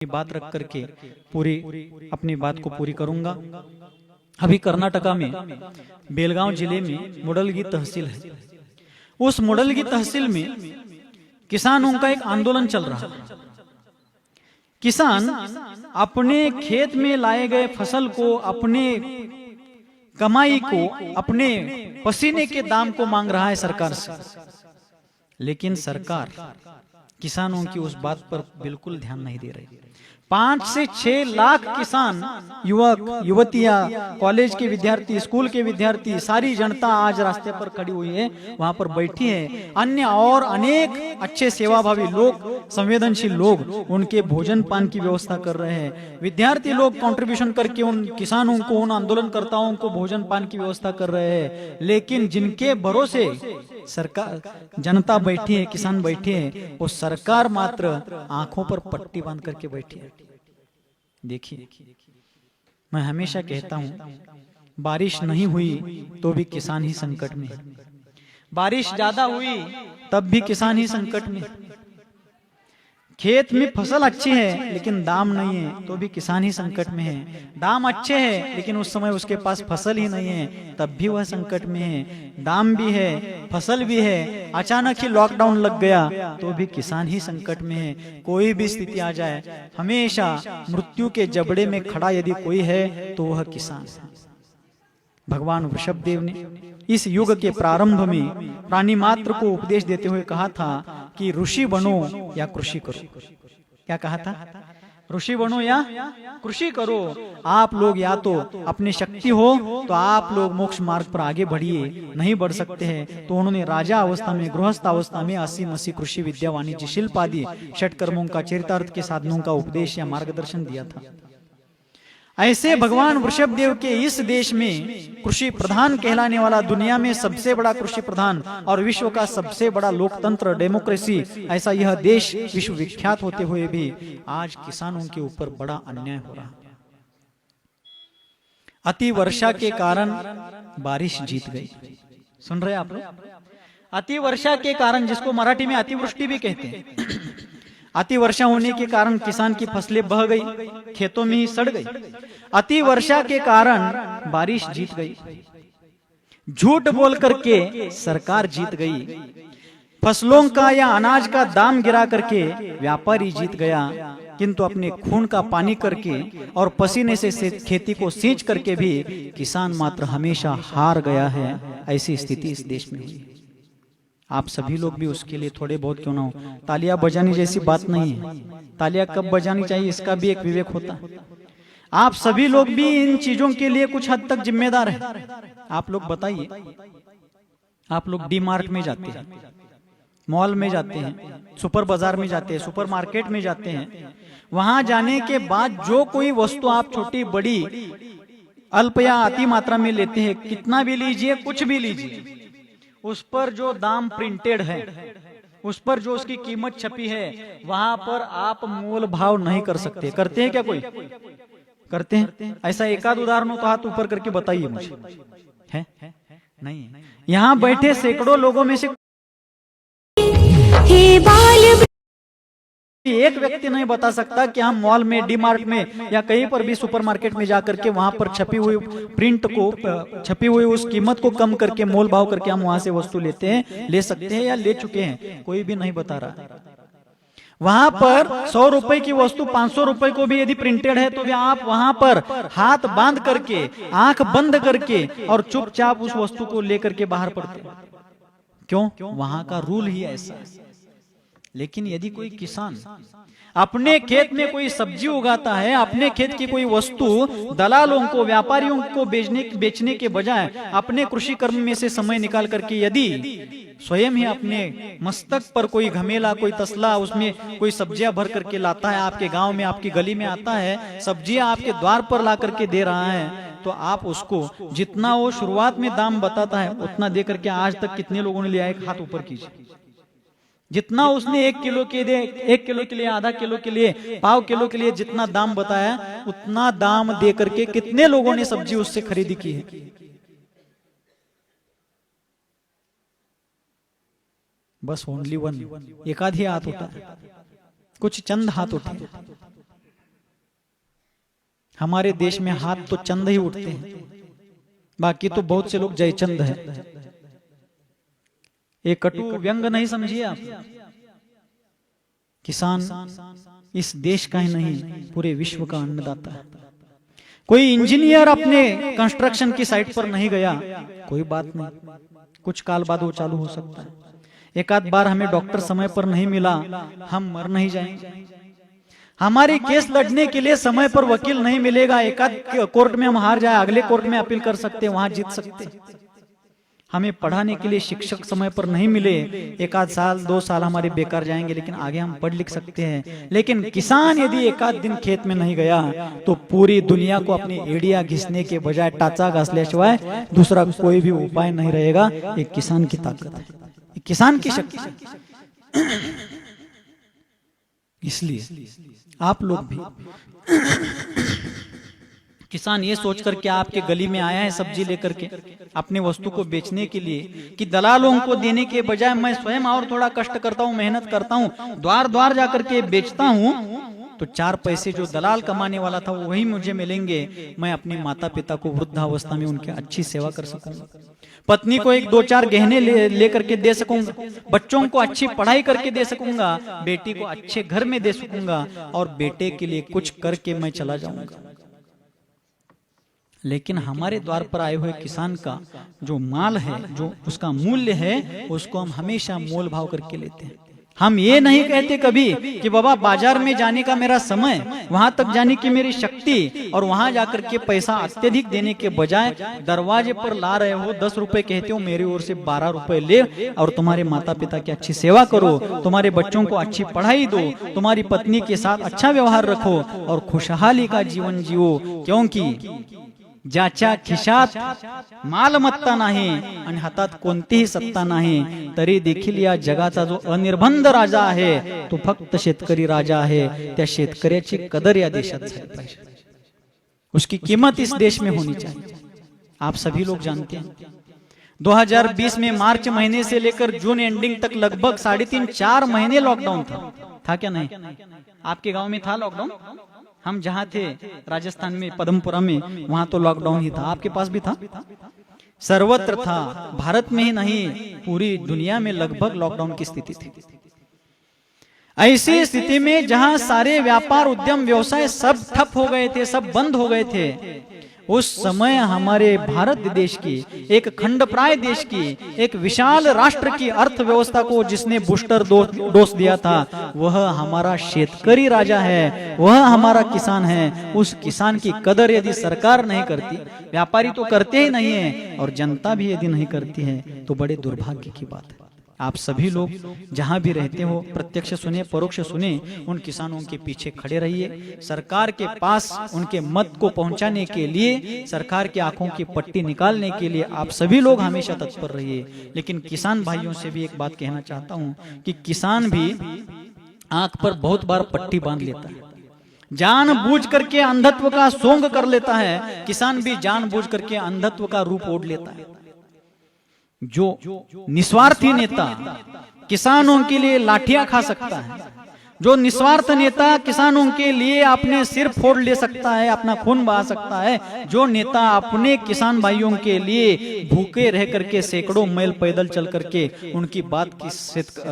बात रख करके पूरी अपनी बात को पूरी करूंगा। अभी कर्नाटका में बेलगांव जिले में मुडलगी तहसील है। उस मुडलगी तहसील में किसानों का एक आंदोलन चल रहा है। किसान अपने खेत में लाए गए फसल को, अपने कमाई को, अपने पसीने के दाम को मांग रहा है सरकार से, लेकिन सरकार किसानों की उस बात पर बिल्कुल ध्यान नहीं दे रही। 5 से 6 लाख किसान, युवक युवतियां, कॉलेज के विद्यार्थी, स्कूल के विद्यार्थी, सारी जनता आज रास्ते पर खड़ी हुई है, वहां पर बैठी है। अन्य और अनेक अच्छे सेवाभावी लोग, संवेदनशील लोग उनके भोजन पान की व्यवस्था कर रहे हैं। विद्यार्थी लोग कंट्रीब्यूशन करके उन किसानों को, उन आंदोलनकर्ताओं को भोजन पान की व्यवस्था कर रहे हैं। लेकिन जिनके भरोसे सरकार, जनता बैठी है, किसान बैठे हैं, वो सरकार मात्र आंखों पर पट्टी बांध करके बैठी है। देखिए, मैं हमेशा कहता हूं, बारिश नहीं हुई तो भी किसान ही संकट में है। बारिश ज्यादा हुई तब भी किसान ही संकट में है। खेत में फसल अच्छी है लेकिन दाम नहीं है तो भी किसान ही संकट में है। दाम अच्छे हैं लेकिन उस समय उसके पास फसल ही नहीं है, तब भी वह संकट में है। दाम भी है, फसल भी है, अचानक ही लॉकडाउन लग गया तो भी किसान ही संकट में है। कोई भी स्थिति आ जाए, हमेशा मृत्यु के जबड़े में खड़ा यदि कोई है तो वह किसान है। भगवान वृषभदेव ने इस युग के प्रारंभ में प्राणी मात्र को उपदेश देते हुए कहा था कि ऋषि बनो या कृषि करो। क्या कहा था? ऋषि बनो या कृषि करो। आप लोग या तो अपनी शक्ति हो तो आप लोग मोक्ष मार्ग पर आगे बढ़िए, नहीं बढ़ सकते हैं तो उन्होंने राजा अवस्था में, गृहस्थ अवस्था में 80 कृषि विद्या वाणिज्य शिल्प आदि षट कर्मों का, चरितार्थ के साधनों का उपदेश या मार्गदर्शन दिया था। ऐसे भगवान वृषभदेव के इस देश में कृषि प्रधान कहलाने वाला, दुनिया में सबसे बड़ा कृषि प्रधान और विश्व का सबसे बड़ा लोकतंत्र, डेमोक्रेसी, ऐसा यह देश विश्व विख्यात होते हुए भी आज किसानों के ऊपर बड़ा अन्याय हो रहा है। अति वर्षा के कारण बारिश जीत गई। सुन रहे आप लोग? अति वर्षा के कारण, जिसको मराठी में अतिवृष्टि भी कहते हैं, अति वर्षा होने के कारण किसान की फसलें बह गई, खेतों में ही सड़ गई। अति वर्षा के कारण बारिश जीत गई। झूठ बोल करके सरकार जीत गई। फसलों का या अनाज का दाम गिरा करके व्यापारी जीत गया, किंतु अपने खून का पानी करके और पसीने से खेती को सींच करके भी किसान मात्र हमेशा हार गया है। ऐसी स्थिति इस देश में हुई। आप सभी लोग भी उसके लिए थोड़े बहुत क्यों ना हो, तालियां बजानी जैसी बात नहीं है। तालियां कब बजानी चाहिए इसका भी एक विवेक होता है। आप सभी लोग भी इन चीजों के लिए कुछ हद तक जिम्मेदार हैं। आप लोग बताइए, आप लोग डी मार्ट में जाते हैं, मॉल में जाते हैं, सुपर बाजार में जाते हैं, सुपर मार्केट में जाते हैं। वहां जाने के बाद जो कोई वस्तु आप छोटी बड़ी अल्प या अति मात्रा में लेते हैं, कितना भी लीजिए, कुछ भी लीजिए, उस पर जो दाम प्रिंटेड है, उस पर जो उसकी कीमत छपी है, वहां पर आप मोल भाव नहीं कर सकते। करते हैं क्या? कोई करते हैं? ऐसा एकाध उदाहरण हो तो हाथ ऊपर करके बताइए मुझे। है? नहीं। यहाँ बैठे सैकड़ों लोगों में से एक व्यक्ति नहीं बता सकता कि हम मॉल में, डी मार्ट में या कहीं पर भी सुपर मार्केट में जाकर के वहां पर छपी हुई प्रिंट को, छपी हुई उस कीमत को कम करके, मोल भाव करके हम वहां से वस्तु लेते हैं, ले सकते हैं या ले चुके हैं। कोई भी नहीं बता रहा। वहां पर 100 रुपए की वस्तु 500 रुपए को भी यदि प्रिंटेड है तो भी आप वहां पर हाथ बांध करके, आंख बंद करके और चुपचाप उस वस्तु को लेकर के बाहर पड़ते। क्यों? वहां का रूल ही ऐसा है। लेकिन यदि कोई किसान अपने खेत में कोई सब्जी उगाता है, अपने खेत की कोई वस्तु दलालों को, व्यापारियों को बेचने के बजाय अपने कृषि कर्म में से समय निकाल करके यदि स्वयं ही अपने मस्तक पर कोई घमेला, कोई तसला, उसमें कोई सब्जियां भर करके लाता है, आपके गांव में, आपकी गली में आता है, सब्जियां आपके द्वार पर ला करके दे रहा है, तो आप उसको जितना वो शुरुआत में दाम बताता है उतना दे करके आज तक कितने लोगों ने लिया है? हाथ ऊपर कीजिए। जितना उसने 1 किलो के लिए, 1 किलो के लिए, आधा किलो के लिए, पाव किलो के लिए जितना दाम बताया, उतना दाम दे करके कितने लोगों ने सब्जी उससे खरीदी की है? बस ओनली वन, एक आध ही हाथ उठा, कुछ चंद हाथ उठे। हमारे देश में हाथ तो चंद ही उठते हैं, बाकी तो बहुत से लोग जयचंद है। एक कटु व्यंग नहीं समझिए आप। किसान इस देश का ही नहीं पूरे विश्व का अन्नदाता है। कोई इंजीनियर अपने कंस्ट्रक्शन की साइट पर नहीं गया, कोई बात नहीं, कुछ काल बाद वो चालू हो सकता है। एक आध बार हमें डॉक्टर समय पर नहीं मिला, हम मर नहीं जाएंगे। हमारे केस लड़ने के लिए समय पर वकील नहीं मिलेगा, एक आध कोर्ट में हम हार जाए, अगले कोर्ट में अपील कर सकते हैं, वहां जीत सकते हैं। हमें पढ़ाने के लिए शिक्षक समय पर नहीं मिले, एक आध साल 2 साल हमारे बेकार जाएंगे, लेकिन आगे हम पढ़ लिख सकते हैं। लेकिन किसान यदि एक आध दिन खेत में नहीं गया तो पूरी दुनिया को अपनी एड़िया घिसने के बजाय टाचा घासल्याशिवाय दूसरा कोई भी उपाय नहीं रहेगा। एक किसान की ताकत है, एक किसान की शक्ति है। इसलिए आप लोग भी किसान ये सोचकर के आपके गली में आया है सब्जी लेकर के अपने वस्तु को बेचने के लिए कि दलालों को देने के बजाय मैं स्वयं और थोड़ा कष्ट करता हूँ, मेहनत करता हूँ, द्वार द्वार जाकर के बेचता हूँ, तो 4 पैसे जो दलाल कमाने वाला था वही मुझे मिलेंगे। मैं अपने माता पिता को वृद्धावस्था में उनकी अच्छी सेवा कर सकूंगा, पत्नी को 1-2-4 गहने ले करके दे सकूंगा, बच्चों को अच्छी पढ़ाई करके दे सकूंगा, बेटी को अच्छे घर में दे सकूंगा और बेटे के लिए कुछ करके मैं चला जाऊंगा। लेकिन हमारे द्वार पर आए हुए किसान का जो माल है, जो उसका मूल्य है, उसको हम हमेशा मोल भाव करके लेते हैं। हम ये नहीं कहते कभी कि बाबा बाजार में जाने का मेरा समय, वहां तक जाने की मेरी शक्ति, और वहां जाकर के पैसा अत्यधिक देने के बजाय दरवाजे पर ला रहे हो 10 रुपए कहते हो, मेरी ओर से 12 रुपए ले और तुम्हारे माता पिता की अच्छी सेवा करो, तुम्हारे बच्चों को अच्छी पढ़ाई दो, तुम्हारी पत्नी के साथ अच्छा व्यवहार रखो और खुशहाली का जीवन जियो। क्योंकि ज्याच्या खिशात मालमत्ता नाही आणि हातात कोणतीही सत्ता नाही, तरी देखील या जगाचा जो अनिर्बंध राजा आहे तो फक्त शेतकरी राजा आहे। त्या शेतकऱ्याची कदर या देशात झाली पाहिजे, उसकी कीमत इस देश में होनी चाहिए। आप सभी लोग जानते हैं 2020 में मार्च महीने से लेकर जून एंडिंग तक लगभग 3.5-4 महीने लॉकडाउन था क्या नहीं? आपके गांव में था लॉकडाउन? हम जहां थे राजस्थान में पदमपुरा में, वहां तो लॉकडाउन ही था। आपके पास भी था? सर्वत्र था, भारत में ही नहीं पूरी दुनिया में लगभग लॉकडाउन की स्थिति थी। ऐसी स्थिति में जहां सारे व्यापार उद्यम व्यवसाय सब ठप हो गए थे, सब बंद हो गए थे, उस समय हमारे भारत देश की, एक खंडप्राय देश की, एक विशाल राष्ट्र की अर्थव्यवस्था को जिसने बूस्टर डोज दिया था वह हमारा शेतकरी राजा है, वह हमारा किसान है। उस किसान की कदर यदि सरकार नहीं करती, व्यापारी तो करते ही नहीं है, और जनता भी यदि नहीं करती है तो बड़े दुर्भाग्य की बात है। आप सभी लोग जहां भी रहते हो, प्रत्यक्ष सुने परोक्ष सुने, उन किसानों के पीछे खड़े रहिए। सरकार के पास उनके मत को पहुंचाने के लिए, सरकार की आंखों की पट्टी निकालने के लिए आप सभी लोग हमेशा तत्पर रहिए। लेकिन किसान भाइयों से भी एक बात कहना चाहता हूं कि किसान भी आंख पर बहुत बार पट्टी बांध लेता है, जानबूझ करके अंधत्व का सोंग कर लेता है। किसान भी जानबूझ करके अंधत्व का रूप ओढ़ लेता है। जो निस्वार्थी नेता किसानों के लिए लाठियां खा सकता है, जो निस्वार्थ नेता किसानों के लिए अपने सिर फोड़ ले सकता है, अपना खून बहा सकता है, जो नेता अपने किसान भाइयों के लिए भूखे रह करके सैकड़ों मील पैदल चल करके उनकी बात की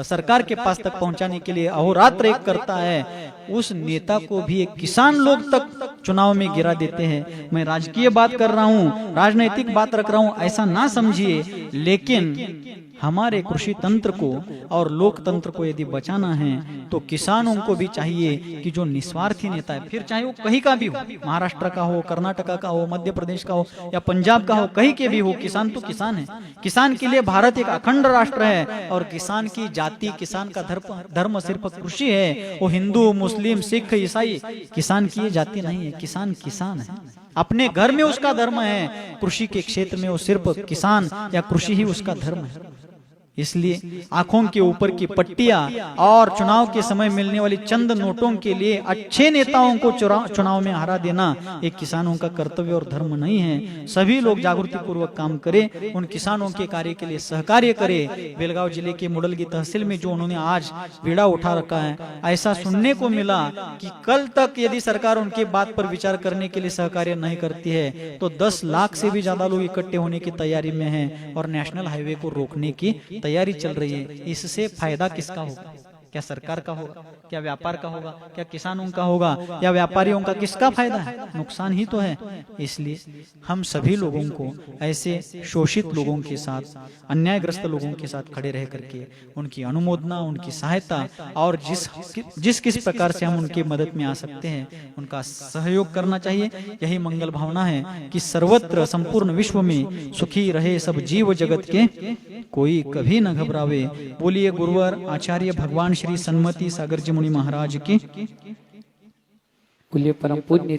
सरकार के पास तक पहुंचाने के लिए अहोरात्र एक करता है, उस नेता को भी एक किसान लोग तक चुनाव में गिरा देते हैं। मैं राजकीय बात कर रहा हूं, राजनैतिक बात रख रहा हूं, ऐसा ना समझिए। लेकिन हमारे कृषि तंत्र को और लोकतंत्र को यदि बचाना है तो किसानों को भी चाहिए कि जो निस्वार्थी नेता है, फिर चाहे वो कहीं का भी हो, महाराष्ट्र का हो, कर्नाटक का हो, मध्य प्रदेश का हो या पंजाब का हो, कहीं के भी हो, किसान तो किसान है। किसान के लिए भारत एक अखंड राष्ट्र है और किसान की जाति, किसान का धर्म सिर्फ कृषि है। वो हिंदू, मुस्लिम, सिख, ईसाई, किसान की ये जाति नहीं है। किसान किसान है, अपने घर में उसका धर्म है। कृषि के क्षेत्र में वो सिर्फ किसान या कृषि ही उसका धर्म है। इसलिए आंखों के ऊपर की पट्टियां और चुनाव के समय मिलने वाली चंद नोटों के लिए अच्छे नेताओं को चुनाव में हरा देना एक किसानों का कर्तव्य और धर्म नहीं है। सभी लोग जागृति पूर्वक काम करें, उन किसानों के कार्य के लिए सहकार्य करें। बेलगांव जिले के मुडलगी तहसील में जो उन्होंने आज बीड़ा उठा रखा है, ऐसा सुनने को मिला कि कल तक यदि सरकार उनके बात पर विचार करने के लिए सहकार्य नहीं करती है तो 10 लाख से भी ज्यादा लोग इकट्ठे होने की तैयारी में हैं और नेशनल हाईवे को रोकने की तैयारी चल रही है। इससे फायदा किसका होगा? क्या सरकार का होगा? क्या व्यापार का होगा? क्या किसानों का होगा? या व्यापारियों का? किसका फायदा है? नुकसान ही तो है। इसलिए हम सभी लोगों को ऐसे शोषित लोगों के साथ, अन्यायग्रस्त लोगों के साथ खड़े रह करके उनकी अनुमोदना, उनकी सहायता और जिस किस प्रकार से हम उनकी मदद में आ सकते हैं उनका सहयोग करना चाहिए। यही मंगल भावना है कि सर्वत्र संपूर्ण विश्व में सुखी रहे सब जीव जगत के, कोई कभी न घबरावे। बोलिए गुरुवर आचार्य भगवान श्री सन्मति सागर जी मुनि महाराज की। बोलिए परम पूज्य